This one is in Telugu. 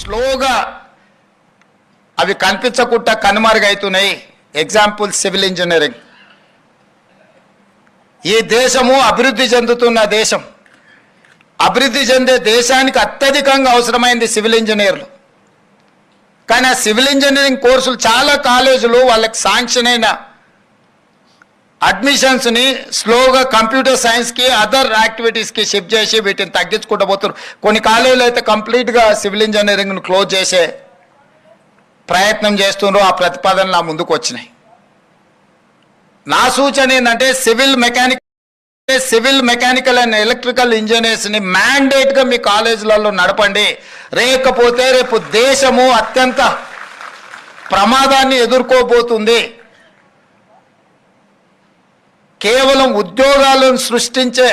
స్లోగా అవి కనిపించకుండా కనుమరుగవుతున్నాయి. Example civil engineering. ఈ దేశము అభివృద్ధి చెందుతున్న దేశం. అభివృద్ధి చెందే దేశానికి అత్యధికంగా అవసరమైంది సివిల్ ఇంజనీర్లు. కానీ ఆ సివిల్ ఇంజనీరింగ్ కోర్సులు చాలా కాలేజీలు వాళ్ళకి శాంక్షన్ అయిన అడ్మిషన్స్ని స్లోగా కంప్యూటర్ సైన్స్కి అదర్ యాక్టివిటీస్కి షిఫ్ట్ చేసి వీటిని తగ్గించుకుంటూ పోతున్నారు. కొన్ని కాలేజీలు అయితే కంప్లీట్గా సివిల్ ఇంజనీరింగ్ను క్లోజ్ చేసే ప్రయత్నం చేస్తున్నారు. ఆ ప్రతిపాదనలు నా ముందుకు వచ్చినాయి. నా సూచన ఏంటంటే సివిల్ మెకానికల్ అండ్ ఎలక్ట్రికల్ ఇంజనీర్స్ని మ్యాండేట్గా మీ కాలేజీలలో నడపండి. లేకపోతే రేపు దేశము అత్యంత ప్రమాదాన్ని ఎదుర్కోబోతుంది. కేవలం ఉద్యోగాలను సృష్టించే